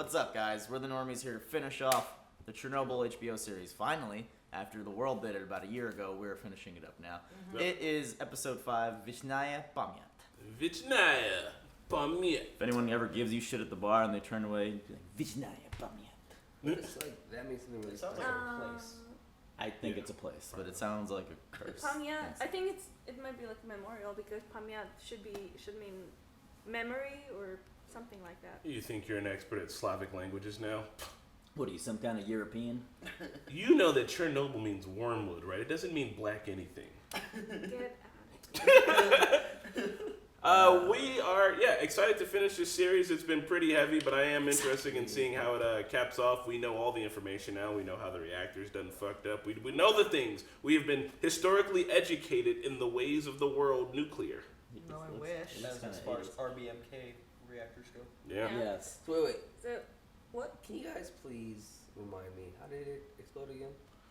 What's up, guys? We're the Normies here to finish off the Chernobyl HBO series. Finally, after the world did it about a year ago, we're finishing it up now. It is episode 5, Vichnaya Pamyat. Vichnaya Pamyat. If anyone ever gives you shit at the bar and they turn away, you'd be like, Vichnaya Pamyat. It's like, that means something really Sounds special. like a place. I think it's a place, but it sounds like a curse. Pamyat, I think it might be like a memorial because Pamyat should mean memory or something like that. You think you're an expert at Slavic languages now? What are you, some kind of European? You know that Chernobyl means wormwood, right? It doesn't mean black anything. Get out. We are, excited to finish this series. It's been pretty heavy, but I am interested in seeing how it caps off. We know all the information now. We know how the reactor's done fucked up. We know the things. We have been historically educated in the ways of the world nuclear. No, I wish. It's That's kinda as far as 80s. RBMK reactors go. Yeah. Yeah. Yes. So wait. So, what? Can you guys please remind me, how did it explode again?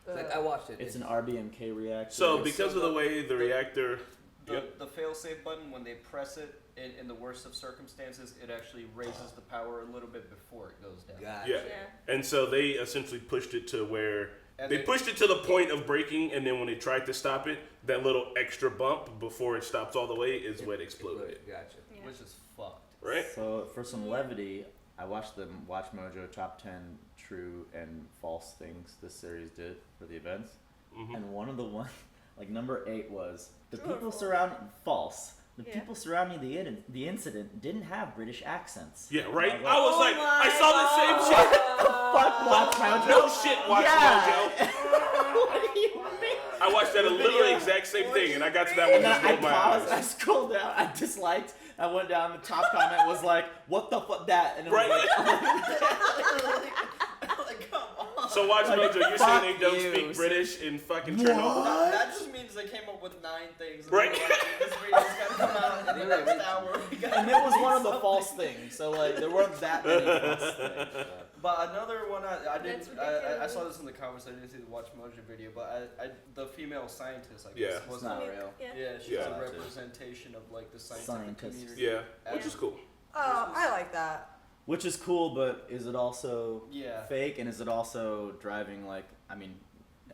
Like, I watched it. It's an RBMK reactor. So because of the way the reactor... The fail-safe button, when they press it, in the worst of circumstances, it actually raises the power a little bit before it goes down. Gotcha. Yeah. And so they essentially pushed it to where... And They pushed it to the point of breaking, and then when they tried to stop it, that little extra bump before it stops all the way is what exploded. Gotcha. Yeah. Which is fucked. Right? So for some levity, I watched the Watch Mojo top 10 true and false things this series did for the events, and one of the like number 8 was the True or people false? surrounding false. The Yeah. people surrounding the incident didn't have British accents. Yeah, right? I I was like, I saw the same shit. Fuck Watch Mojo. No shit, Watch Mojo. What do you mean? I watched that literally exact same thing, and I got to that one And then and just I rolled my paused, I eyes. scrolled down, I disliked, I went down, the top comment was like, what the fuck that? And it was Right. Like, come on. So Watch Like, Mojo, you're fuck saying they don't you. speak British in fucking What? Chernobyl? That just means they came up with 9 things. And Right. they were like, this video's gotta come out in the next hour. We gotta And it was do one of the something. false things, so like, there weren't that many false things. But another one I didn't That's I ridiculous. saw this in the comments. I didn't see the Watch Mojo video, but I the female scientist I Yeah. guess It's wasn't not Yeah. real. Yeah. yeah she's Yeah. a representation of like the scientific Scientist. community. Yeah, which is cool. Oh, I like that. Which is cool, but is it also Yeah. fake, and is it also driving, like, I mean,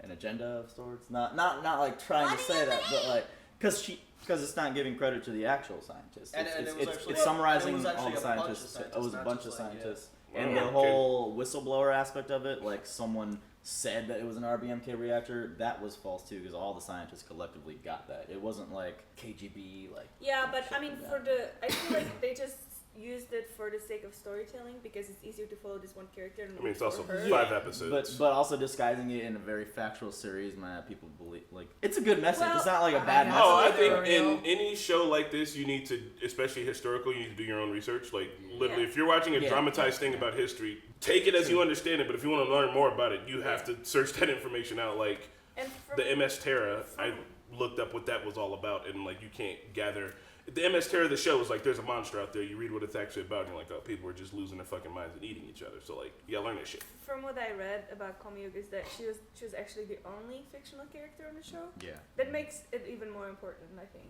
an agenda of sorts? Not like trying to say that, but like, because it's not giving credit to the actual scientists. And it was actually- it's summarizing and it was all the actually a bunch of scientists. It scientists, was a not bunch of just like, yeah. scientists. Wow, And the okay. whole whistleblower aspect of it, like someone said that it was an RBMK reactor, that was false too, because all the scientists collectively got that. It wasn't like KGB, like. Yeah, but I mean, Yeah. I feel like they just used it for the sake of storytelling because it's easier to follow this one character. And I mean, it's also for her. 5 episodes. But also disguising it in a very factual series might have people believe, like, it's a good message. Well, it's not like a bad I message. Oh, I Absolutely think real. in any show like this, you need to, especially historical, you need to do your own research. Like, literally, Yeah. if you're watching a Yeah. dramatized thing about history, take it as you understand it. But if you want to learn more about it, you have to search that information out. Like, And from, the MS Terra, I looked up what that was all about, and, like, you can't gather. The MS Terra, the show, is like, there's a monster out there. You read what it's actually about, and you're like, oh, people are just losing their fucking minds and eating each other. So, like, you gotta learn that shit. From what I read about Komyuk is that she was actually the only fictional character on the show. Yeah. That makes it even more important, I think.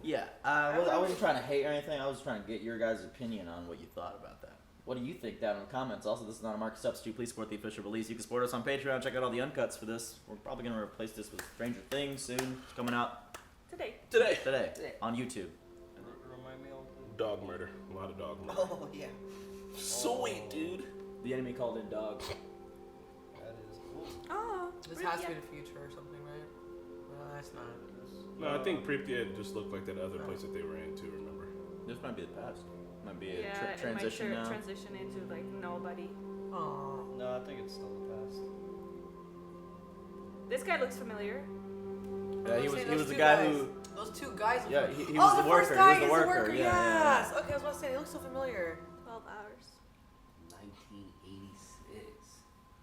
Yeah, I wasn't trying to hate or anything. I was trying to get your guys' opinion on what you thought about that. What do you think down in the comments? Also, this is not a market substitute. Please support the official release. You can support us on Patreon. Check out all the uncuts for this. We're probably going to replace this with Stranger Things soon. It's coming out Today. Today. On YouTube. And it remind me of Dog murder. A lot of dog murder. oh yeah, Sweet, dude. The enemy called in dog. that is cool. Oh, This has to be the future or something, right? No, that's not. No, I think Pripyat just looked like that other place that they were in too, remember? This might be the past. Might be a yeah, transition it might now. transition into like nobody. Oh. No, I think it's still the past. This guy looks familiar. Yeah, he Those was the two guy guys. who. Those 2 guys. Yeah, he oh, was the the first worker. guy He was the worker. Yeah, Yes. yeah. Okay, I was about to say they look so familiar. 12 hours. 1986.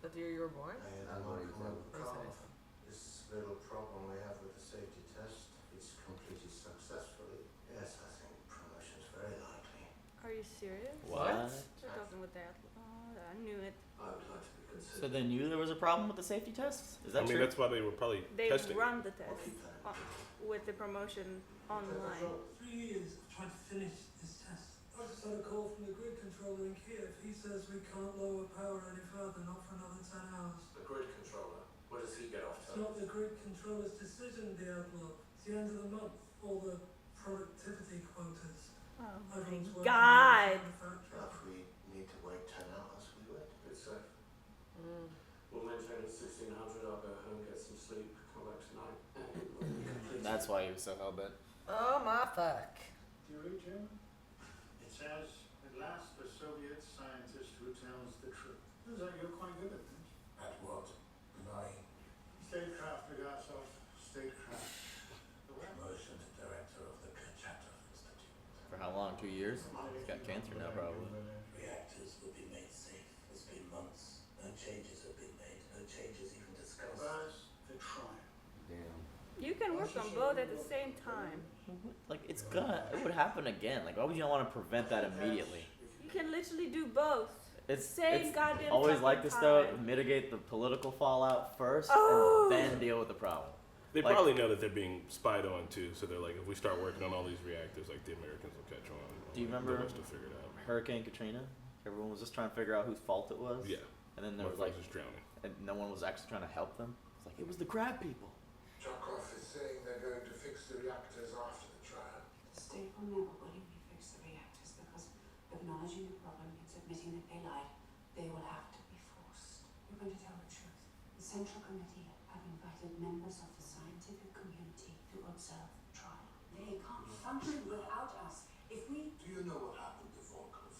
That the year you were born. I'm not exactly. This little problem we have with the safety test, it's completed successfully. Yes, I think promotion's very likely. Are you serious? What? We're talking with that. Oh, I knew it. I would like to be considered. So they knew there was a problem with the safety tests? Is that I mean, true? that's why they were probably They testing. run the test with the promotion online. 3 years of trying to finish this test. I just had a call from the grid controller in Kiev. He says we can't lower power any further, not for another 10 hours. The grid controller. What does he get off It's to? not the grid controller's decision, Diablo. It's the end of the month. All the productivity quotas. Oh Everyone's my working God. in the factory. If we need to wait 10 hours, we would. It's safe. Mm. We'll maintain at 1600. I'll go home, get some sleep, come back tonight. That's why he was so hell-bent. Oh my fuck. Do you read German? It says, at last the Soviet scientist who tells the truth. Seems like you're quite good at this. At what? Lying. Statecraft regards of statecraft. The what? Promotion to director of the Chernobyl Institute. For how long? 2 years? He's got cancer now, probably. Reactors will be made safe. It's been months. No changes have been made. No changes even discussed. Where's the trial? Damn. You can work on both at the same time. Like, it would happen again. Like, why would you not want to prevent that immediately? You can literally do both. It's Same goddamn always fucking like this though. time. Mitigate the political fallout first, Oh. and then deal with the problem. They Like- probably know that they're being spied on too, so they're like, if we start working on all these reactors, like the Americans will catch on. Do you remember The rest will figure it out. Hurricane Katrina? Everyone was just trying to figure out whose fault it was. Yeah, And then there was like, motherfuckers drowning. and no one was actually trying to help them. It's like it was the crab people. Chokov is saying they're going to fix the reactors after the trial. The state will never willingly fix the reactors because acknowledging the problem means admitting that they lied. They will have to be forced. We're going to tell the truth. The Central Committee have invited members of the scientific community to observe the trial. They can't function without us. If we... Do you know what happened to Volkov,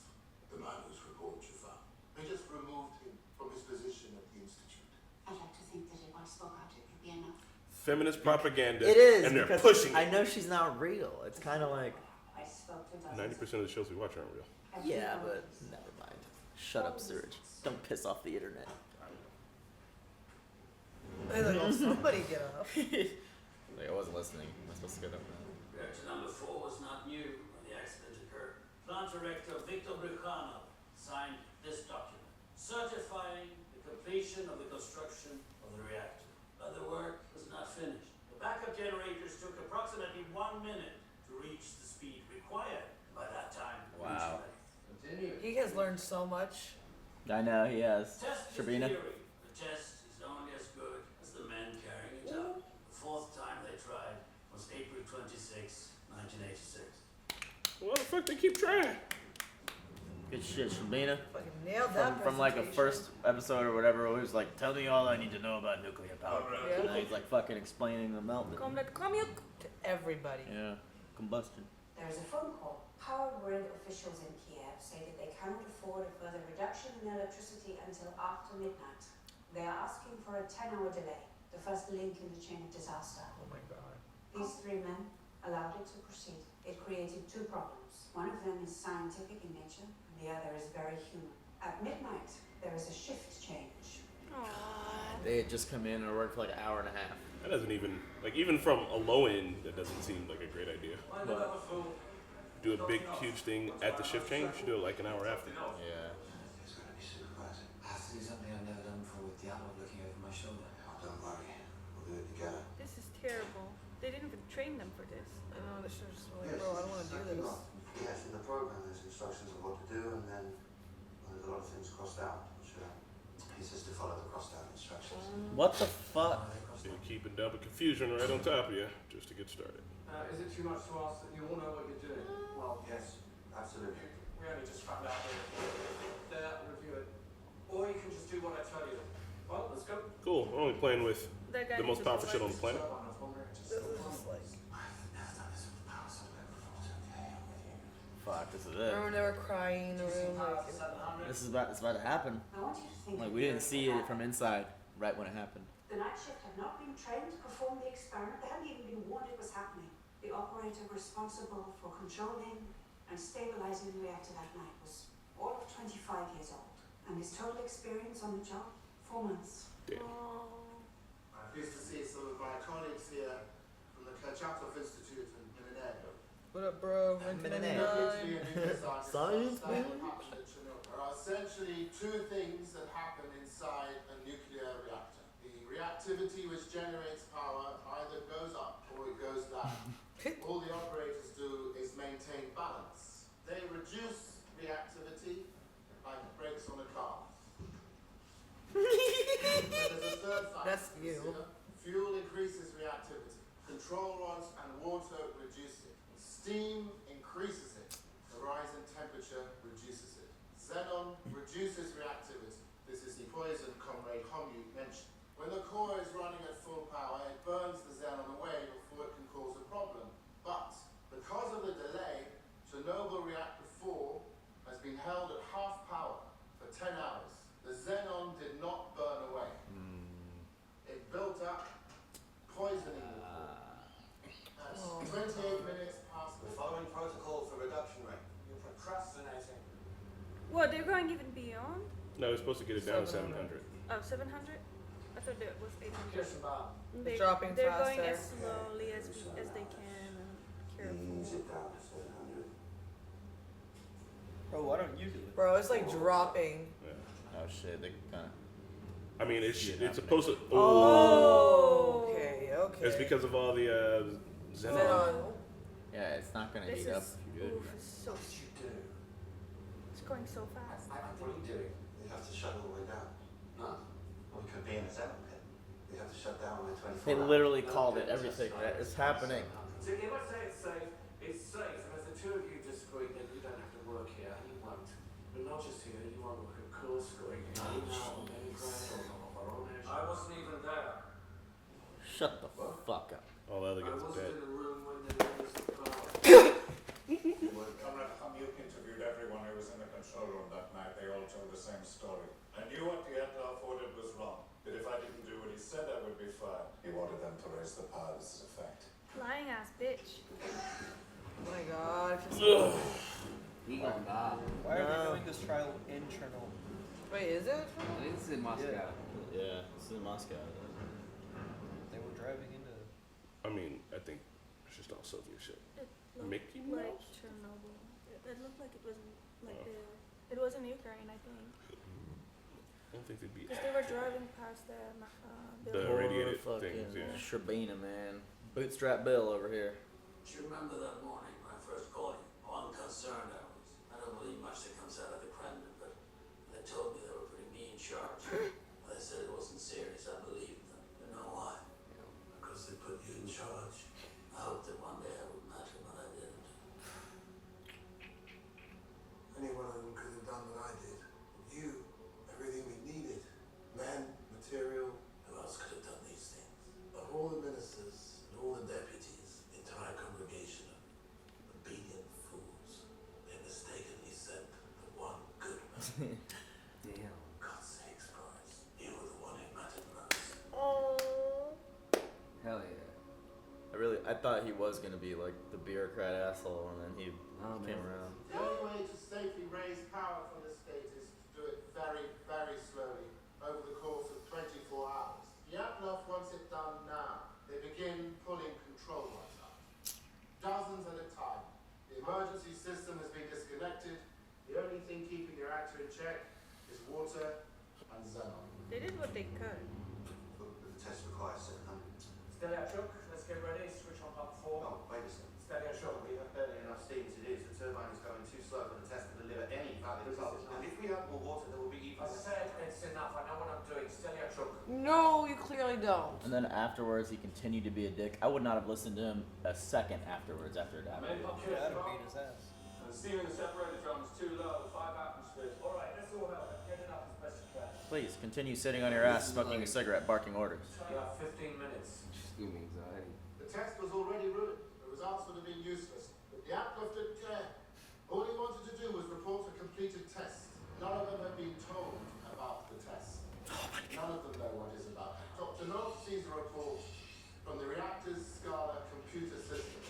the man whose report you found? They just removed him from his position at the institute. I'd like to think that if I spoke out, it would be enough. Feminist propaganda. It is, and they're because pushing I it. know she's not real. It's kind of like, I spoke to dozens 90% of the shows we watch aren't real. yeah, but never mind. Shut up, Surge. Don't piss off the internet. They're like, oh, somebody get up. Like, I wasn't listening. Am I supposed to get up now? Reactor number 4 was not new when the accident occurred. Plant Director Vichnaya signed this document, certifying the completion of the construction of the reactor. But the work was not finished. The backup generators took approximately 1 minute to reach the speed required. By that time, the Wow. Continue. He has learned so much. I know he has. Test is Shabina. theory. The test is only as good as the men carrying it out. The 4th time they tried was April 26, 1986. Why the fuck they keep trying? Good shit, Shabina. Fucking nailed that From like a presentation. first episode or whatever, it was like, tell me all I need to know about nuclear power. Yeah. And then he's like fucking explaining the meltdown. To everybody. Yeah, combustion. There is a phone call. Power grid officials in Kiev say that they cannot afford a further reduction in electricity until after midnight. They are asking for a 10-hour delay, the first link in the chain of disaster. Oh my god. These 3 men allowed it to proceed. It created 2 problems. One of them is scientific in nature, and the other is very human. At midnight, there is a shift change. They had just come in and worked for like an hour and a half. That doesn't even, like, even from a low end, that doesn't seem like a great idea. But Do a big, huge thing at the shift change, should do it like an hour after. yeah. It's going to be supervising. I have to do something I've never done before with Diablo looking over my shoulder. Oh, don't worry. We'll do it together. This is terrible. They didn't even train them for this. I know, they should have just been like, bro, I don't want to do this. Yes, in the program there's instructions of what to do, and then there's a lot of things crossed out. Which, he says to follow the crossed out instructions. What the fuck? So you're keeping double confusion right on top of you, just to get started. Is it too much to ask that you all know what you're doing? Well, yes, absolutely. We only just found out there, review it. Or you can just do what I tell you. Well, let's go. Cool, we're only playing with That guy the most needs to powerful shit on the planet. This is just like, I've never done this with power supply before, so okay, I'm with you. Fuck, this is it. remember they were crying in the room, like, This is about, it's about to happen. I want you to think Like, of we the didn't way see that it from inside right when it happened. The night shift had not been trained to perform the experiment. They hadn't even been warned it was happening. The operator responsible for controlling and stabilizing the reactor that night was all of 25 years old. And his total experience on the job, 4 months. Damn. I'm pleased to see some of my colleagues here from the Chernobyl Institute in Minnesota. what up, bro? Science, man. There are essentially 2 things that happen inside a nuclear reactor. The reactivity which generates power either goes up or it goes down. All the operators do is maintain balance. They reduce reduce reactivity like brakes on a car. There's a third factor. That's you. Fuel increases reactivity. Control rods and water reduce it. Steam increases it. The rise in temperature reduces it. Xenon reduces reactivity. This is the poison Comrade Homyu mentioned. When the core is running at full power, it burns the xenon away before it can cause a problem. But because of the delay, Chernobyl reactor 4 has been held at half power for 10 hours. The xenon did not burn away. It built up, poisoning the core. At 28 minutes past the Following protocol for reduction rate. You're procrastinating. What, they're going even beyond? No, we're supposed to get it down to 700. Oh, 700? I thought it was 800. Kirstenbaum. They, dropping they're going faster. as slowly as they can and careful. Bro, why don't you do it? Bro, it's like dropping. Oh shit, they kind of. I mean, it's Shit supposed to. Oh. Okay. It's because of all the xenon. Xenon. Yeah, it's not gonna This heat is, up if you do it. oof, it's so, it's going so fast. What are you doing? You have to shut all the way down. No. Or we could be in a xenon pit. We have to shut down by 24 They hours. literally called it everything that is happening. So if I say it's safe, and as the two of you disagree, then you don't have to work here, you won't. But not just here, you won't look at course going in now, Leningrad, or Voronezh. I wasn't even there. Shut the fuck up. All the other I guys are wasn't dead. in the room when they was the car. Comrade Pamyat interviewed everyone who was in the control room that night. They all told the same story. I knew what the Adolf ordered was wrong, but if I didn't do what he said, I would be fine. He wanted them to raise the power. This is a fact. Lying ass bitch. Oh my god. He gonna die. Why are they doing this trial in Chernobyl? Wait, is it? I think this is in Moscow. Yeah, this is in Moscow. They were driving into. I mean, I think it's just all Soviet shit. It looked Mickey like Mouse? Chernobyl. It looked like it was like Oh. it was in Ukraine, I think. I don't think they'd be Because they were driving past the the building. radiated fucking things. Yeah. Sherbina, man. Bootstrap Bill over here. Do you remember that morning when I first called you? How unconcerned I was. I don't believe much that comes out of the Kremlin, but they told me they were putting me in charge. They said it wasn't serious. I believed them. You know why? Because they put you in charge. I hoped that one day I would matter, but I didn't. Any one of them could have done what I did. You, everything we needed. Men, material. Who else could have done these things? Of all the ministers, And all the deputies, the entire congregation of obedient fools, they mistakenly sent the one good man. Damn. God's sakes, Christ. You were the one who mattered most. Oh. Hell yeah. I thought he was gonna be like the bureaucrat asshole, and then he Oh, came man. around. The only way to safely raise power from the state is to do it very, very slowly over the course of 24 hours. Yatlov wants it done now. They begin pulling control rods up. Dozens at a time. The emergency system has been disconnected. The only thing keeping the reactor in check is water and xenon. They did what they could. The test requires 700. Steliachuk, let's get ready. Switch on pump 4. Oh, wait a second. Steliachuk. We have barely enough steam to do, so the turbine is going too slow for the test to deliver any valid results. And if we have more water, there will be even I said it's enough. I know what I'm doing. Steliachuk. No, you clearly don't. And then afterwards, he continued to be a dick. I would not have listened to him a second afterwards after it happened. Main pump Should have Kirstenbaum. beat his ass. And the steam in the separator drum is too low. 5 atmospheres. All right, let's all help. Get it up as best you can. Please continue sitting on your ass, smoking a cigarette, barking orders. You have 15 minutes. Just give me anxiety. The test was already ruined. The results would have been useless. But the Adolf didn't care. All he wanted to do was report a completed test. None of them have been told about the test. None of them know what it's about. Dr. North sees a report from the reactor's SCADA computer system.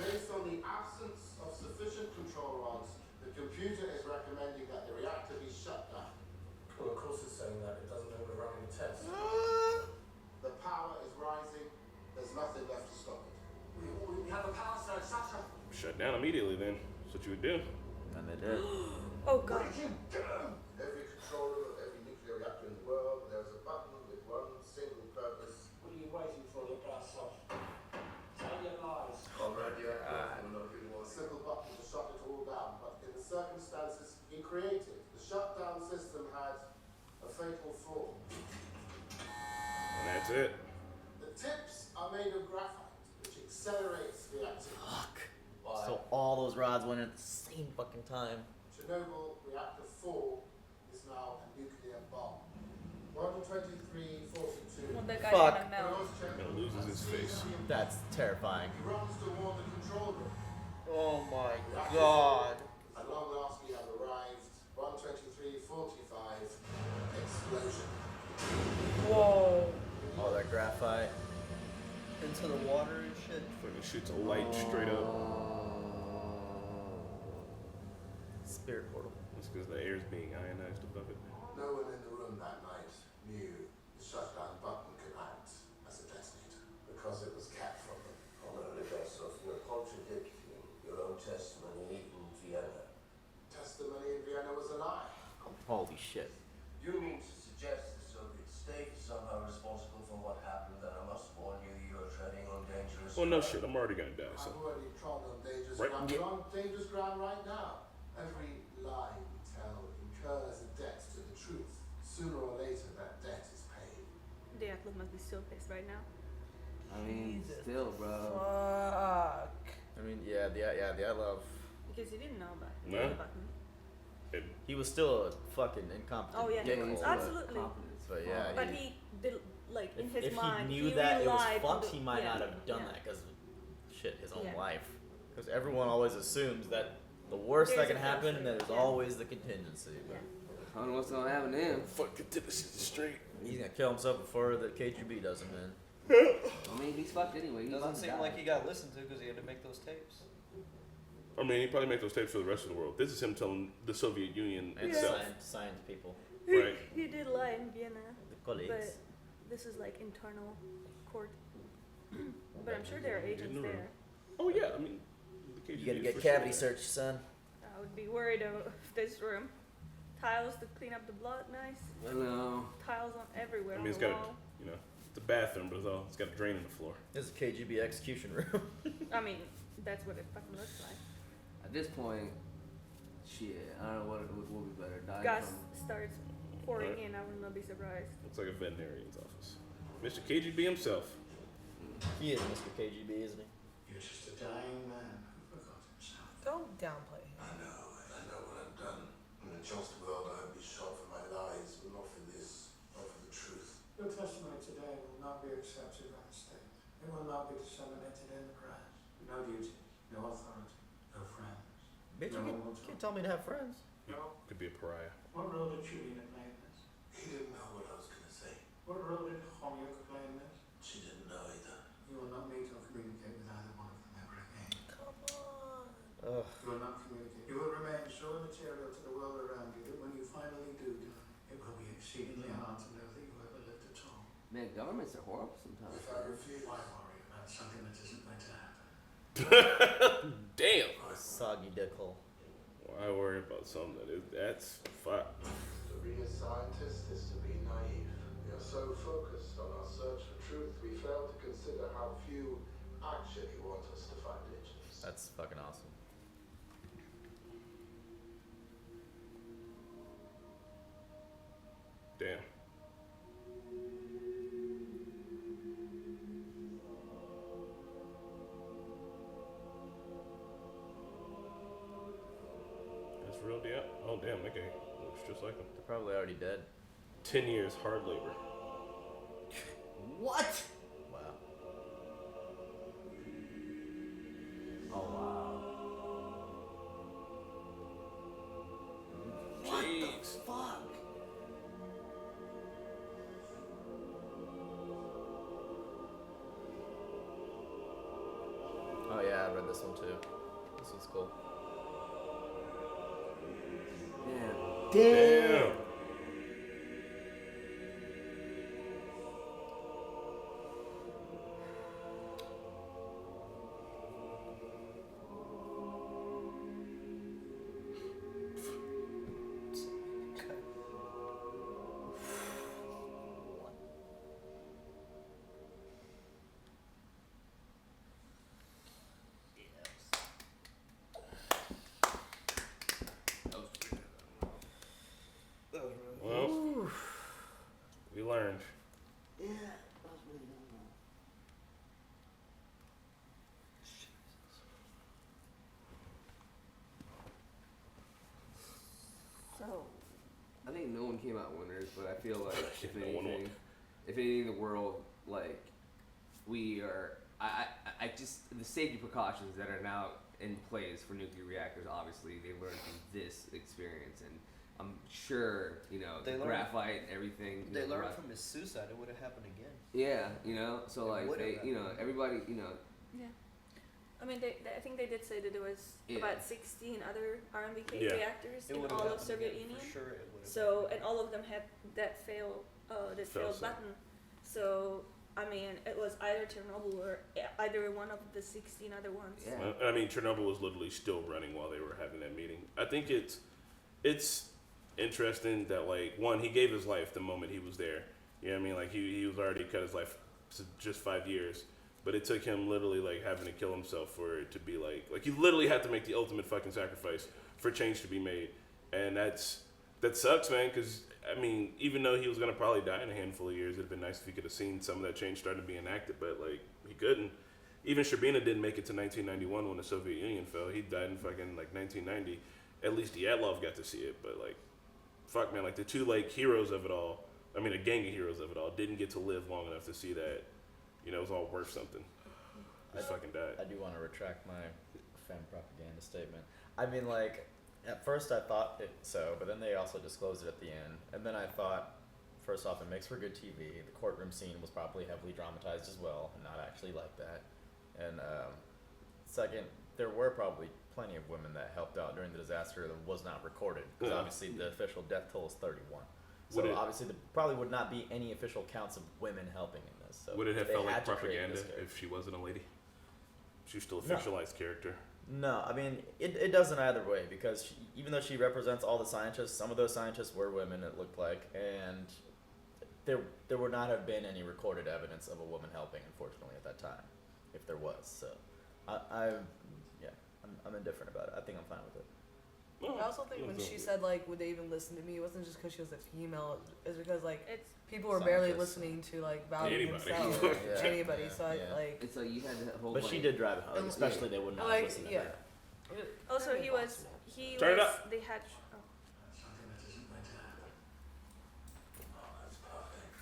Based on the absence of sufficient control rods, the computer is recommending that the reactor be shut down. Well, of course it's saying that. It doesn't know we're running a test. The power is rising. There's nothing left to stop it. We have a power surge. Sasha. Shut down immediately. Then that's what you would do. And they did. Oh god. Every control room of every nuclear reactor in the world, there is a button with one single purpose. What are you waiting for, little bastard? Tell your lies. Comrade, you have no idea what. A simple button to shut it all down, but in the fatal fall. And that's it. The tips are made of graphite, which accelerates the activity. Fuck. Why? So all those rods went in at the same fucking time. Chernobyl reactor 4 is now a nuclear bomb. 123.42. Well, that guy's Fuck. gonna melt. It loses his face. That's terrifying. He runs toward the control room. Oh my god. At long last we have arrived. 123.45. Explosion. Whoa. All that graphite. Into the water and shit. Fucking shoots a light straight up. Spirit portal. That's because the air's being ionized above it. No one in the room that night knew the shutdown button could act as a detonator because it was kept from them. Honorary Vessel, you're contradicting your own testimony in Vienna. Testimony in Vienna was a lie. Holy shit. You mean to suggest the Soviet state is somehow responsible for what happened? Then I must warn you, you are treading on dangerous Well, no ground. shit. I'm already gonna die. I've So already trod on dangerous Right. ground. We're on dangerous ground right now. Every lie we tell incurs a debt to the truth. Sooner or later, that debt is paid. The Atlas must be so pissed right now. I mean, Jesus. still, bro. Fuck. I mean, yeah, the I love. Because he didn't know about No. the button. He was still a fucking incompetent. Oh yeah, he dickhole, was. but- Absolutely. But yeah, But he did, like, in his if mind, he knew that it was relied on fucked, the- he might yeah, not have done yeah. that because shit, his own Yeah. life. Because everyone always assumes that the worst There's that can a happen, first, there's yeah. always the contingency. But Yeah. I don't know what's gonna happen to him. fuck, get to this straight. he's gonna kill himself before the KGB does him, man. I mean, he's fucked anyway. He's Doesn't gonna seem die. like he got listened to because he had to make those tapes. I mean, he probably make those tapes for the rest of the world. This is him telling the Soviet Union And itself. science people, Right. He did lie in Vienna, the colleagues. but this is like internal court. But I'm sure there are agents the room. there. Oh yeah, I mean, the KGB You gotta is get for cavity sure. searched, son. I would be worried of this room. Tiles to clean up the blood, nice. I know. Tiles on everywhere I on mean, it's the got wall. a, it's a bathroom, but it's got a drain in the floor. This is a KGB execution room. I mean, that's what it fucking looks like. At this point, shit, I don't know what will be better. Die Gas from starts pouring Alright. in. I would not be surprised. Looks like a veterinarian's office. Mr. KGB himself. He is Mr. KGB, isn't he? You're just a dying man who forgot himself. Don't downplay him. I know what I've done. In a just world, I'd be shot for my lies, but not for this, not for the truth. Your testimony today will not be accepted by the state. It will not be disseminated in the press. No duty, no authority, no friends. Bitch, No you one will can't talk. tell me to have friends. No. Could be a pariah. What role did Julian play in this? He didn't know what I was going to say. What role did Homyuk play in this? She didn't know either. You will not meet or communicate with either one of them ever again. Come on. Ugh. You will not communicate. You will remain so immaterial to the world around you that when you finally do die, it will be exceedingly hard to know that you ever lived at all. Man, governments are horrible sometimes. If I refuse, Why worry about something that isn't going to happen? Damn. Soggy dickhole. Why worry about something that's fuck. to be a scientist is to be naive. We are so focused on our search for truth, we fail to consider how few actually want us to find it. That's fucking awesome. Damn. That's real deal. Oh damn, that guy looks just like him. They're probably already dead. 10 years hard labor. What? Wow. Oh wow. Jeez. Fuck. Oh yeah, I read this one too. This one's cool. Damn. That Oh. I think no one came out winners, but I feel like if No one won. anything, the world, like, we are, I just, the safety precautions that are now in place for nuclear reactors, obviously, they learned from this experience, and I'm sure, you know, They the learned- graphite, everything. They you know, learned from his suicide. It would have happened again. Yeah, you know, so It like, would have they, you know, happened. everybody, you know, Yeah. I mean, I think they did say that there was Yeah. about 16 other RMBK Yeah. reactors It in would have all of happened Soviet again, Union. for sure. It would have. So, and all of them had that failed state. button. So, I mean, it was either Chernobyl or either one of the 16 other ones. yeah. I mean, Chernobyl was literally still running while they were having that meeting. I think it's interesting that, like, one, he gave his life the moment he was there. You know what I mean? Like, he was already cut his life to just 5 years. But it took him literally, like, having to kill himself for it to be, like he literally had to make the ultimate fucking sacrifice for change to be made. And that sucks, man, because, I mean, even though he was going to probably die in a handful of years, it'd been nice if he could have seen some of that change starting to be enacted, but, like, he couldn't. Even Sherbina didn't make it to 1991 when the Soviet Union fell. He died in fucking, like, 1990. At least Dyatlov got to see it, but, like, fuck, man, like, the two, like, heroes of it all, I mean, a gang of heroes of it all, didn't get to live long enough to see that, you know, it was all worth something. Just fucking died. I do want to retract my femme propaganda statement. I mean, like, at first I thought it so, but then they also disclosed it at the end. And then I thought, first off, it makes for good TV. The courtroom scene was probably heavily dramatized as well, and not actually like that. And second, there were probably plenty of women that helped out during the disaster that was not recorded. Because Yeah. obviously the official death toll is 31. Would So it- obviously there probably would not be any official counts of women helping in this. So Would it have they felt like had to create propaganda this character. if she wasn't a lady? She was still a No. fictionalized character. No, I mean, it doesn't either way, because even though she represents all the scientists, some of those scientists were women, it looked like, and there would not have been any recorded evidence of a woman helping, unfortunately, at that time, if there was. So, I'm indifferent about it. I think I'm fine with it. I also think when she said, like, would they even listen to me, it wasn't just because she was a female. It's because, like, It's people were barely Scientists. listening to, like, value Anybody. themselves. Yeah. Anybody. Yeah. So, Yeah. like, It's like you had to hold. But like, she did drive it home, And- especially they would not like, listen to yeah. her. also Very he was possible. Turn it up. they had Something that isn't my dad. Oh, that's perfect.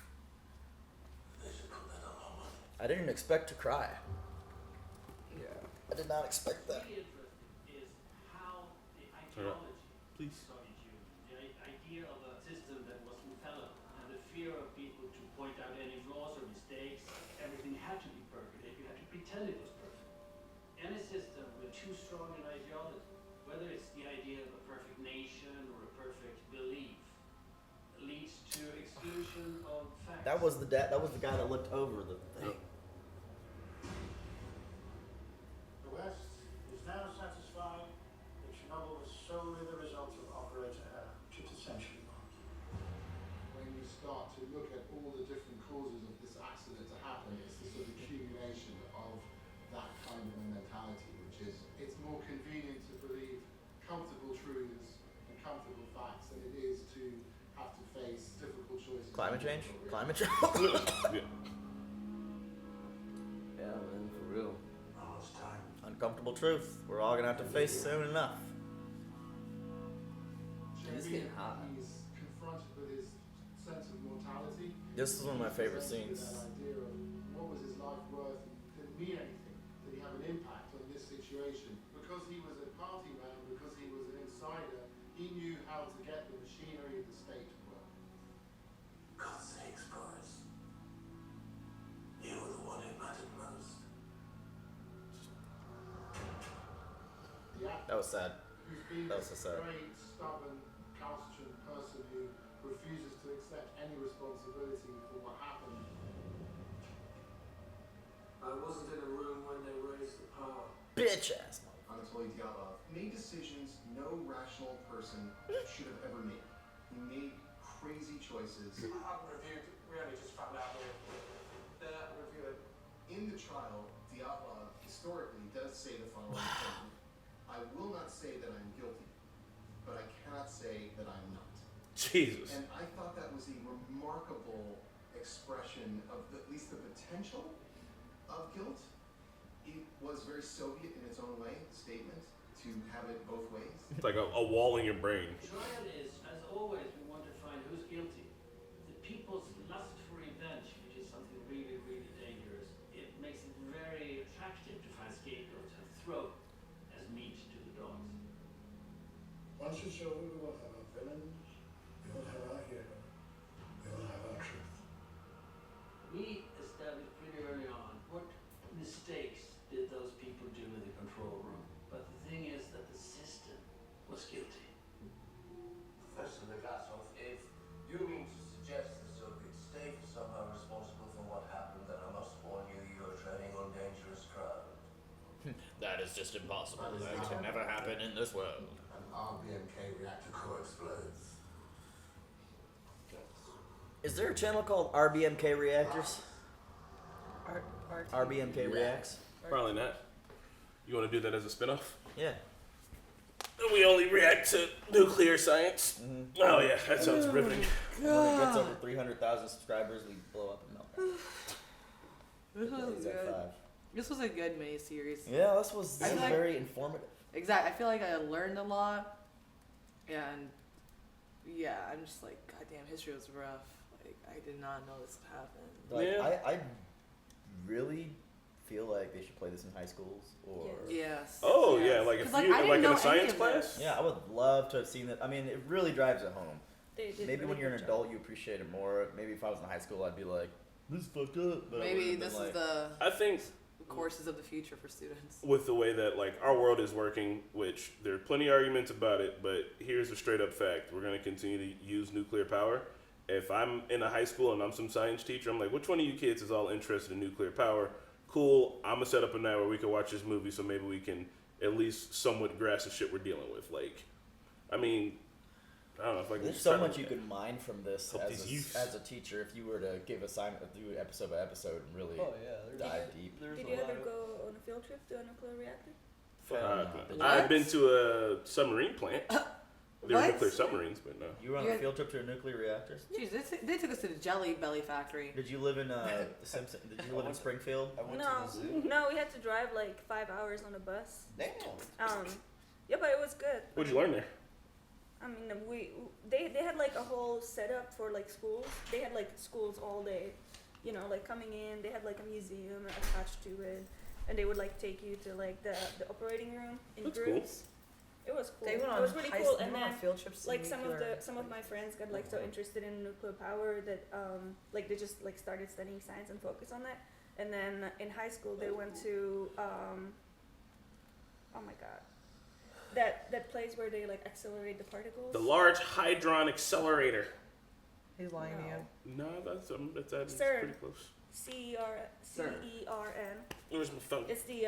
They should put that on our money. I didn't expect to cry. Yeah. I did not expect that. Really interesting is how the Turn it up. ideology Please. of Soviet Union, the idea of a system that was infallible, and the fear of people to point out any flaws or mistakes, everything had to be perfect, you had to pretend it was perfect. Any system with too strong an ideology, whether it's the idea of a perfect nation or a perfect belief, leads to exclusion of facts. That was the guy that looked over the thing. The West is now satisfied that Chernobyl was solely the result of operator error, which it essentially was. When you start to look at all the different causes of this accident to happen, it's the sort of accumulation of that kind of a mentality, which is it's more convenient to believe comfortable truths and comfortable facts than it is to have to face difficult choices. Climate change? Climate change? Yeah. Yeah, man, for real. Now it's time. Uncomfortable truth. We're all gonna have to face soon enough. It's getting hot. He's confronted with his sense of mortality. This is one of my favorite Presented with scenes. That idea of what was his life worth and did it mean anything? Did he have an impact on this situation? Because he was a party man, because he was an insider, he knew how to get the machinery of the state to work. God's sakes, Boris. You were the one who mattered most. The actor That was sad. who's been That was this so sad. great, stubborn, calcitrant person who refuses to accept any responsibility for what happened. I wasn't in a room when they raised the power. Bitch ass. Anatoly Dyatlov made decisions no rational person should have ever made. He made crazy choices. I haven't reviewed, we only just found out the review. In the trial, Dyatlov historically does say the following thing: I will not say that I'm guilty, but I cannot say that I'm not. Jesus. And I thought that was a remarkable expression of at least the potential of guilt. It was very Soviet in its own way, statement, to have it both ways. It's like a wall in your brain. The trial is, as that is just impossible. That can never happen in this world. An RBMK reactor core explodes. Is there a channel called RBMK Reactors? RBMK Reacts? Probably not. You want to do that as a spinoff? Yeah. We only react to nuclear science. Mm-hmm. Oh yeah, that sounds riveting. When it gets over 300,000 subscribers, we blow up and melt. This was Days at good. 5. This was a good mini series. Yeah, this was I feel like- very informative. Exactly. I feel like I learned a lot, and yeah, I'm just like, goddamn, history was rough. Like, I did not know this would happen. Like, I really feel like they should play this in high schools or. Yes. Oh yes. yeah, like if 'Cause, you I didn't like in know a any science of class. this. Yeah, I would love to have seen it. I mean, it really drives it home. They did Maybe really when you're an good job. adult, you appreciate it more. Maybe if I was in high school, I'd be like, "This is fucked up." But I Maybe would've this been is the I think courses of the future for students. with the way that like our world is working, which there are plenty of arguments about it, but here's a straight up fact: we're going to continue to use nuclear power. If I'm in a high school and I'm some science teacher, I'm like, which one of you kids is all interested in nuclear power? Cool, I'm gonna set up a night where we can watch this movie, so maybe we can at least somewhat grasp the shit we're dealing with. Like, I mean, I don't know if I can. There's just so start much with you that. could mine from this Hope these youths- as a teacher if you were to give assignment, do it episode by episode and really dive deep. Did you ever go on a field trip to a nuclear reactor? I've been to a submarine plant. There were What? nuclear submarines, but no. You were on a field trip to a nuclear reactor? Jeez, they took us to the Jelly Belly factory. Did you live in the Simpson? Did you live in Springfield? No, we had to drive like 5 hours on a bus. Damn. Yeah, but it was good. What'd you learn there? I mean, they had like a whole setup for like schools. They had like schools all day, you know, like coming in. They had like a museum attached to it, and they would like take you to like the operating room in That's groups. It was cool. They went on it was really high- cool. they And went on then field trips to like some nuclear- of my friends got like so interested in nuclear power that like they just like started studying science and focus on that. And then in high school they went to oh my god. That place where they like accelerate the particles. The Large Hadron Accelerator. He's lying to you. No, that's CERN. pretty close. CERN. Where's my phone? It's the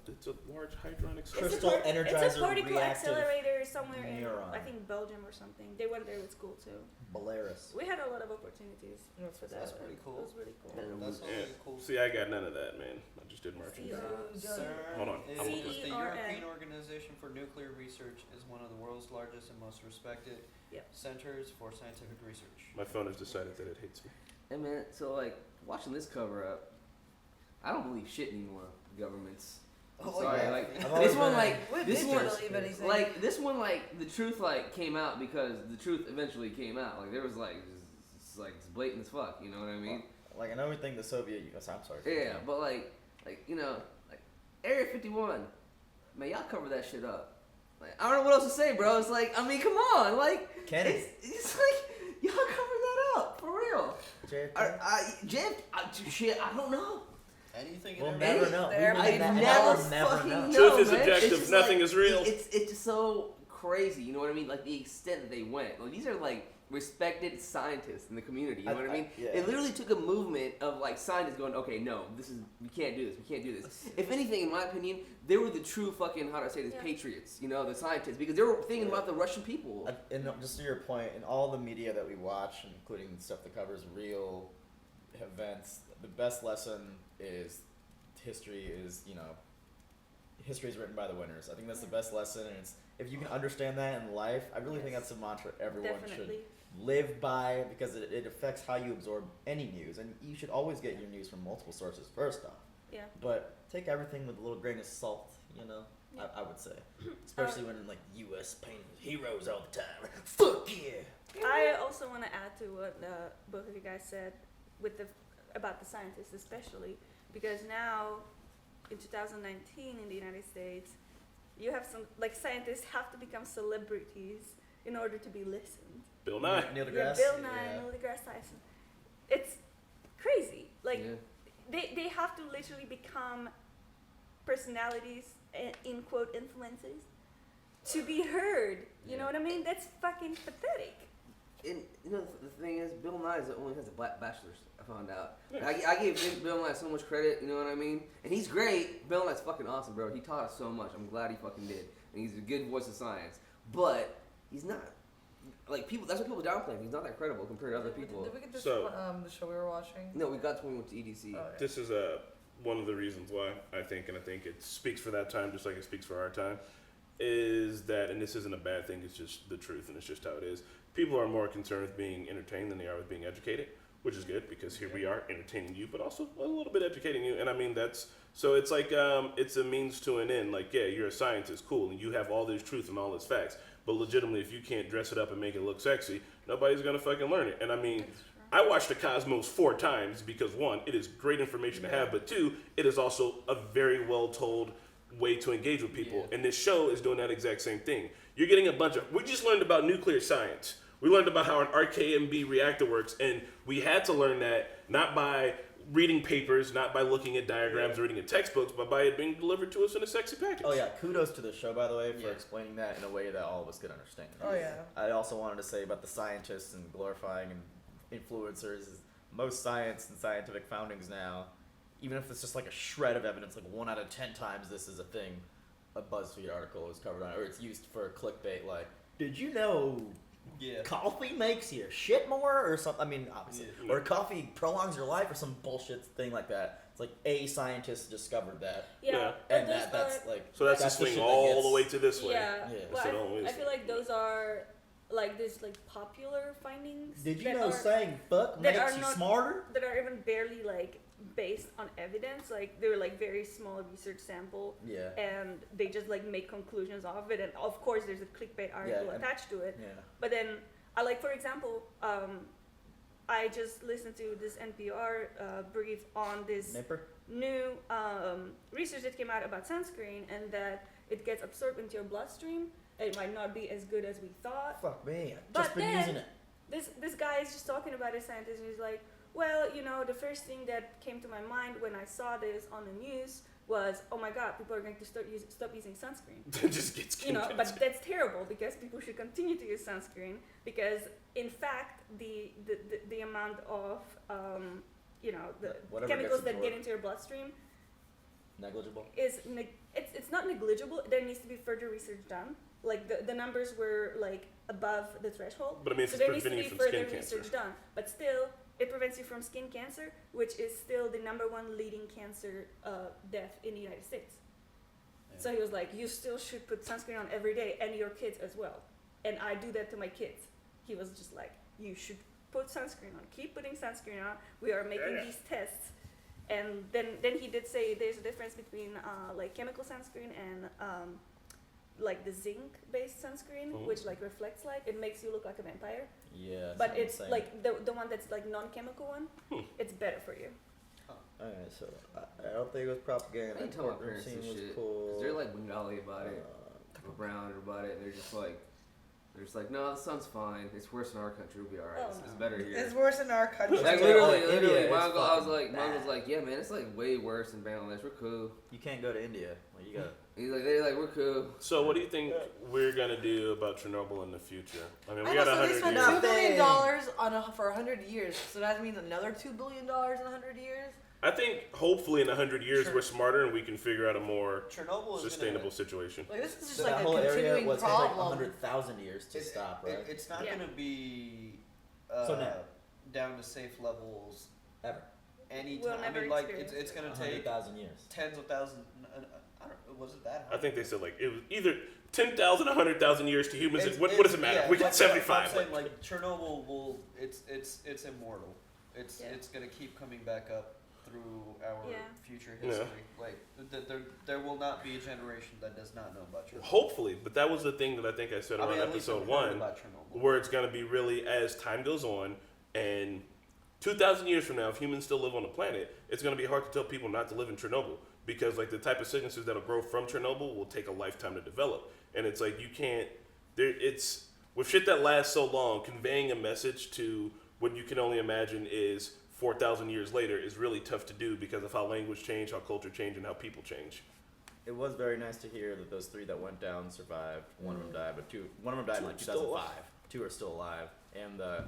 It's a Large Hadron it's Accelerator. a it's a particle accelerator somewhere neuron. in I think Belgium or something. They went there with school too. Belarus. We had a lot of opportunities for that. That's pretty cool. It was really cool. That's Yeah. really cool. See, I got none of that, man. I just did marching band. CERN Hold on. is I'm the CERN. European Organization for Nuclear Research is one of the world's largest and most respected centers for scientific research. My phone has decided that it hates me. Hey man, so like watching this cover up, I don't believe shit anymore. Governments. I'm Oh, sorry, yeah. like I've always this one, been- like When this did one, you believe anything? like this one, like the truth, like came out because the truth eventually came out. Like there was like, it's like it's blatant as fuck. You know what I mean? Like I know everything the Soviet. I'm sorry. Yeah, but like you know, like Area 51, man, y'all cover that shit up. Like I don't know what else to say, bro. It's like I mean, come on, like Kennedy. it's like y'all cover that up for real. Shit, I don't know. Anything We'll and never everything. know. I We'll never fucking know. know. Truth is man. objective, It's just nothing like, is real. It's just so crazy. You know what I mean? Like the extent that they went. Like these are like respected scientists in the community. You know what I mean? yeah. It literally took a movement of like scientists going, okay, no, we can't do this. We can't do this. If anything, in my opinion, they were the true fucking how do I say this patriots. You know, the scientists because they were thinking about the Russian people. And just to your point, in all the media that we watch, including stuff that covers real events, the best lesson is history is history is written by the winners. I think that's the best lesson, and it's if you can understand that in life, I really think that's a mantra everyone Definitely. should live by because it affects how you absorb any news, and you should always get your news from multiple sources first off. Yeah. But take everything with a little grain of salt, I would say, especially when like U.S. painting heroes all the time. Fuck yeah. I also want to add to what both of you guys said about the scientists, especially because now in 2019 in the United States, you have some like scientists have to become celebrities in order to be listened. Bill Nye. Neil Yeah, deGrasse. Bill Nye, Neil deGrasse Tyson. It's crazy. Like they have to literally become personalities in quote influencers to be heard. You know what I mean? That's fucking pathetic. And you know the thing is, Bill Nye only has a black bachelor's. I found out. And I gave Bill Nye so much credit. You know what I mean? And he's great. Bill Nye's fucking awesome, bro. He taught us so much. I'm glad he fucking did. And he's a good voice of science. But he's not like people. That's what people downplay him. He's not that credible compared to other people. Did we get this So- the show we were watching? No, we got to when we went to EDC. Oh, yeah. This is one of the reasons why I think it speaks for that time, just like it speaks for our time, is that, and this isn't a bad thing, it's just the truth, and it's just how it is. People are more concerned with being entertained than they are with being educated, which is good because here we are entertaining you, but also a little bit educating you. And I mean, so it's like, it's a means to an end. Like, yeah, you're a scientist, cool, and you have all this truth and all this facts, but legitimately, if you can't dress it up and make it look sexy, nobody's gonna fucking learn it. And I mean, I watched The Cosmos 4 times because 1, it is great information to have, but 2, it is also a very well told way to engage with people. And this show is doing that exact same thing. You're getting we just learned about nuclear science. We learned about how an RKMB reactor works, and we had to learn that not by reading papers, not by looking at diagrams or reading at textbooks, but by it being delivered to us in a sexy package. Oh yeah, kudos to the show, by the way, for explaining that in a way that all of us could understand. Oh yeah. I also wanted to say about the scientists and glorifying and influencers is most science and scientific foundings now, even if it's just like a shred of evidence, like 1 out of 10 times this is a thing, a BuzzFeed article is covered on it, or it's used for clickbait, like, did you know coffee makes you shit more, or something? I mean, obviously. Or coffee prolongs your life, or some bullshit thing like that. It's like a scientist discovered that. Yeah. And that's like... So that's the the swing shit that all the way gets- to this way. Yeah. Instead of Well, always. I feel like those are like this like popular findings. Did you that know are, saying fuck that makes are you not- smarter? That are even barely like based on evidence. Like they're like very small research sample. Yeah. And they just like make conclusions off of it. And of course, there's a clickbait article and- attached to it. Yeah. But then, I like, for example, I just listened to this NPR brief on this Nipper? new research that came out about sunscreen, and that it gets absorbed into your bloodstream. It might not be as good as we thought. Fuck me, I've But just been then, using it. This guy is just talking about his scientist, and he's like, well, you know, the first thing that came to my mind when I saw this on the news was, oh my god, people are going to stop using sunscreen. It just gets You know, but that's terrible because people should continue to use sunscreen because, in fact, the amount of you know, the Whatever chemicals gets that get absorbed. into your bloodstream Negligible? is it's not negligible. There needs to be further research done. Like the numbers were like above the threshold. But I mean, so it's there needs to be preventing you from further skin research cancer. done. But still, it prevents you from skin cancer, which is still the #1 leading cancer death in the United States. So he was like, you still should put sunscreen on every day, and your kids as well. And I do that to my kids. He was just like, you should put sunscreen on. Keep putting sunscreen on. We are making these tests. And then he did say there's a difference between like chemical sunscreen and like the zinc-based sunscreen, which like reflects light. It makes you look like a vampire. Yeah. But it's insane. like the one that's like non-chemical one. It's better for you. Alright, so I don't think it was propaganda. I didn't tell my Courtroom parents scene this was shit. cool. 'Cause they're like Bengali about it, or brown about it, and they're just like, no, the sun's fine. It's worse in our country. We'll be alright. Oh, It's no. better here. It's worse in our country. Like Oh, literally, India, my it's uncle, I was fucking like, my uncle's bad. like, yeah, man, it's like way worse in Bangladesh. We're cool. You can't go to India. Like, you gotta. He's like, they're like, we're cool. So what do you think we're gonna do about Chernobyl in the future? I mean, we I got know, so they 100 spent years. $2 billion for 100 years. So that means another $2 billion in 100 years. I think hopefully in 100 years we're smarter and we can figure out a more Chernobyl is sustainable situation. Like this is just So like that a whole area continuing was like problem. 100,000 years to stop, right? It's not going to be So now. down to safe levels Ever. anytime. We'll I never mean, like experience it's going to take 100,000 years. tens of thousands. I don't. Was it that high? I think they said like it was either 10,000, 100,000 years to humans. It's- What it's- does it matter? yeah, We got but 75. I'm saying like Chernobyl will. It's immortal. It's going to keep coming back up through our future Yeah. history. Like there will not be a generation that does not know about Chernobyl. Hopefully, but that was the thing that I think I said I on mean, at least episode I've heard 1, about Chernobyl. where it's going to be really as time goes on and 2,000 years from now, if humans still live on the planet, it's going to be hard to tell people not to live in Chernobyl because like the type of sicknesses that'll grow from Chernobyl will take a lifetime to develop, and it's like you can't. It's with shit that lasts so long, conveying a message to what you can only imagine is 4,000 years later is really tough to do because of how language changed, how culture changed, and how people change. It was very nice to hear that those 3 that went down survived. One of them died, but one of them died in like Two still 2005. two are still alive, and the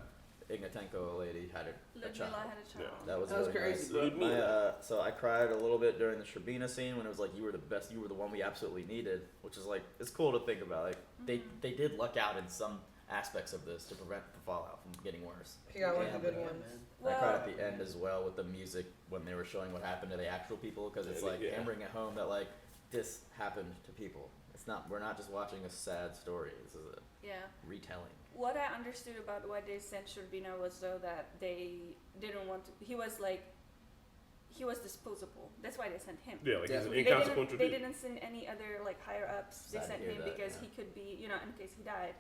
Ignatenko lady had a child. Ludmila had a child. That was That was really crazy, nice. bro. So I cried a little bit during the Sherbina scene when it was like, you were the best, you were the one we absolutely needed, which is like, it's cool to think about. Like they did luck out in some aspects of this to prevent the fallout from getting worse. He got one of the good ones. I cried at the end as well with the music when they were showing what happened to the actual people, because it's like hammering it home that like this happened to people. It's not, we're not just watching a sad story. This is a retelling. What I understood about why they sent Sherbina was though that they didn't want to. He was disposable. That's why they sent him. Yeah, like he's an inconsequential They dude. didn't send any other like higher ups. They Sad to sent hear him that, because yeah. he could be, in case he died.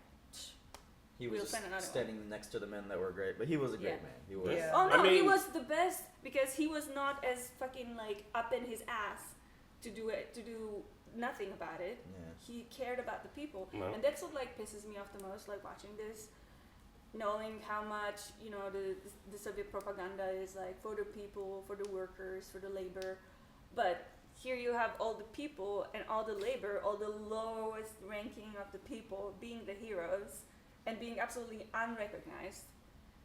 He We'll was send another just one. standing next to the men that were great, but he was a great man. He was. Yeah. Oh no, I mean, he was the best because he was not as fucking like up in his ass to do nothing about it. Yeah. He cared about the people, No. and that's what like pisses me off the most. Like watching this, knowing how much the Soviet propaganda is like for the people, for the workers, for the labor, but here you have all the people and all the labor, all the lowest ranking of the people being the heroes and being absolutely unrecognized.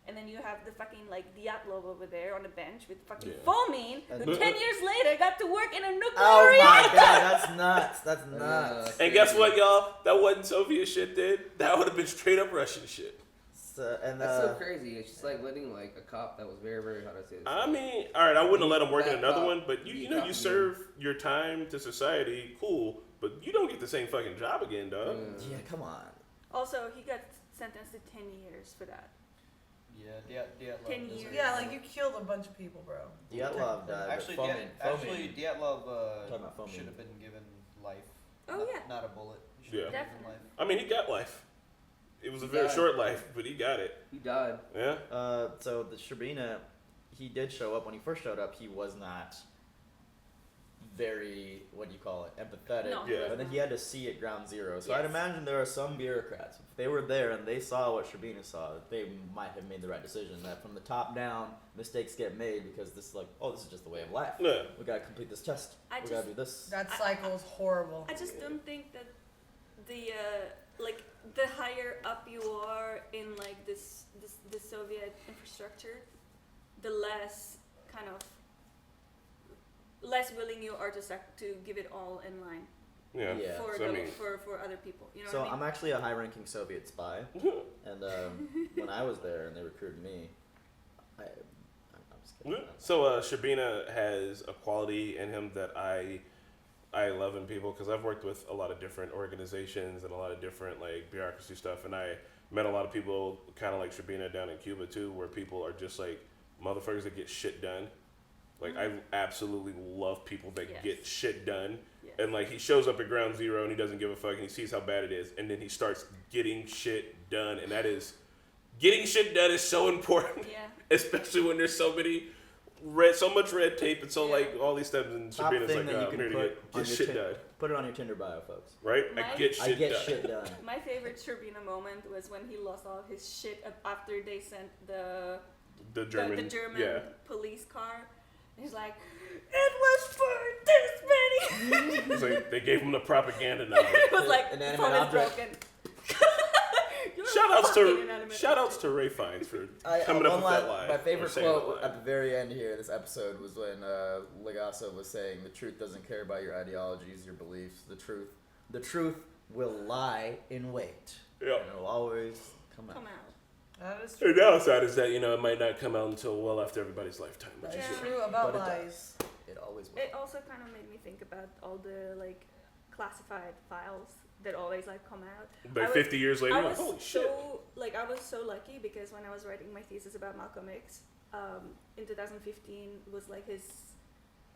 And then you have the fucking like Dyatlov over there on the bench with fucking Fomin, who 10 years later got to work in a nuclear reactor. Oh my god, that's nuts. That's nuts. And guess what, y'all? That wasn't Soviet shit, dude. That would have been straight up Russian shit. That's so crazy. It's just like letting like a cop that was very, very hard to say this. I mean, all right, I wouldn't have let him work in That another cop, one, but you know, you serve your time to society, cool, but you don't get the same fucking job again, dog. Yeah, come on. Also, he got sentenced to 10 years for that. Yeah, Dyatlov. 10 years. Yeah, like you killed a bunch of people, bro. Dyatlov died. Actually, but Dyatlov Talking about Fomin. should have been given life. Oh, not, yeah. Not a bullet. He should have been given life. I mean, he got life. It was a He very died. short life, but he got it. He died. Yeah. So the Sherbina, he did show up. When he first showed up, he was not very, empathetic. No, Yeah. But then he had to see at ground zero. So Yes. I'd imagine there are some bureaucrats. If they were there and they saw what Sherbina saw, they might have made the right decision. That from the top down, mistakes get made because this is like, this is just the way of life. Yeah. We gotta complete this test. I We gotta just- do this. That cycle is horrible. I just don't think that the the higher up you are in like the Soviet infrastructure, the less kind of less willing you are to give it all in line Yeah. Yeah. for So, I the, mean- for other people. You know So what I mean? I'm actually a high-ranking Soviet spy, and when I was there and they recruited me, I'm just kidding. So Sherbina has a quality in him that I love in people because I've worked with a lot of different organizations and a lot of different like bureaucracy stuff, and I met a lot of people kind of like Sherbina down in Cuba too, where people are just like motherfuckers that get shit done. Like I absolutely love people that Yes. get shit done. Yes. And like he shows up at ground zero and he doesn't give a fuck and he sees how bad it is and then he starts getting shit done, and that is getting shit done is so important. Yeah. Especially when there's so much red tape and so like all these steps, and Top Sherbina's thing like, that you I'm can here to put on get your shit tin- done. Put it on your Tinder bio, folks. Right? I My- get shit done. shit done. My favorite Sherbina moment was when he lost all his shit after they sent the German, German yeah. police car. He's like, it was for this many. It's like they gave him the propaganda number. It was like, An the inanimate phone is object. broken. You're Shout inanimate outs to Ray Fiennes for coming one up with that line. My or favorite saying that quote line. at the very end here of this episode was when Legasov was saying, "The truth doesn't care about your ideologies, your beliefs. The truth will lie in wait. Yeah. And it'll always come out." Come out. That is The true. downside is that it might not come out until well after everybody's lifetime. That It's is true about But it lies. It always will. It also kind of made me think about all the like classified files that always like come out. Like 50 years later, I you're was like, holy shit. I was so lucky because when I was writing my thesis about Malcolm X, in 2015 was like his,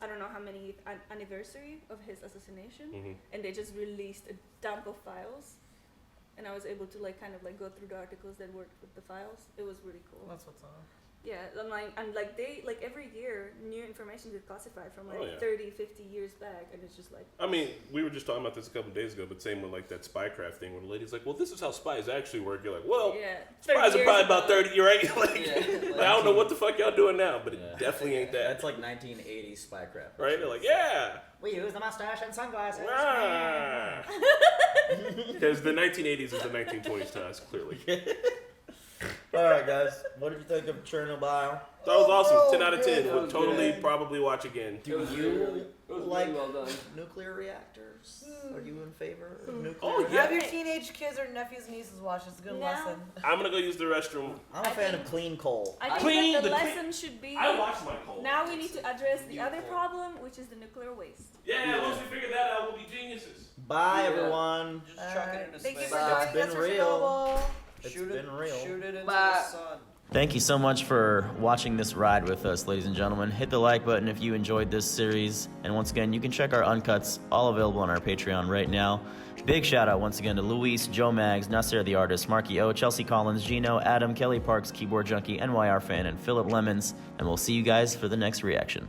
I don't know how many anniversary of his assassination, Mhm. and they just released a dump of files, and I was able to like kind of like go through the articles that worked with the files. It was really cool. That's what's up. Yeah, and like every year, new information is classified from like Oh, yeah. 30, 50 years back, and it's just like. I mean, we were just talking about this a couple days ago, but same with like that spycraft thing where the lady's like, well, this is how spies actually work. You're like, well, Yeah, spies are 30 probably years about ago. 30, you're right? Like, Yeah. I don't know what the fuck y'all doing now, but Yeah. it definitely ain't that. That's like 1980s spycraft. Right? They're like, yeah. We use the mustache and sunglasses. Because the 1980s is the 1920s to us, clearly. All right, guys. What did you think of Chernobyl? That was awesome. 10 out of 10. That Would was totally good. probably watch again. Do It you was like really well done. nuclear reactors? Are you in favor of nuclear? Oh, reactors? yeah. Have your teenage kids or nephews and nieces watch. It's a good No. lesson. I'm going to go use the restroom. I'm a fan of clean coal. I think Clean that the the clean- lesson should be. I watch my coal. Now we need to address the other problem, which is the nuclear waste. Yeah, once we figure that out, we'll be geniuses. Bye, Yeah. everyone. Just chuck it into Thank you space. for Bye. joining It's been us for real. Chernobyl. It's Shoot been real. Shoot it into Bye. the sun. Thank you so much for watching this ride with us, ladies and gentlemen. Hit the like button if you enjoyed this series. And once again, you can check our uncuts, all available on our Patreon right now. Big shout out once again to Luis, Joe Maggs, Nasser the Artist, Marky O, Chelsea Collins, Gino, Adam, Kelly Parks, Keyboard Junkie, NYR Fan, and Philip Lemons. And we'll see you guys for the next reaction.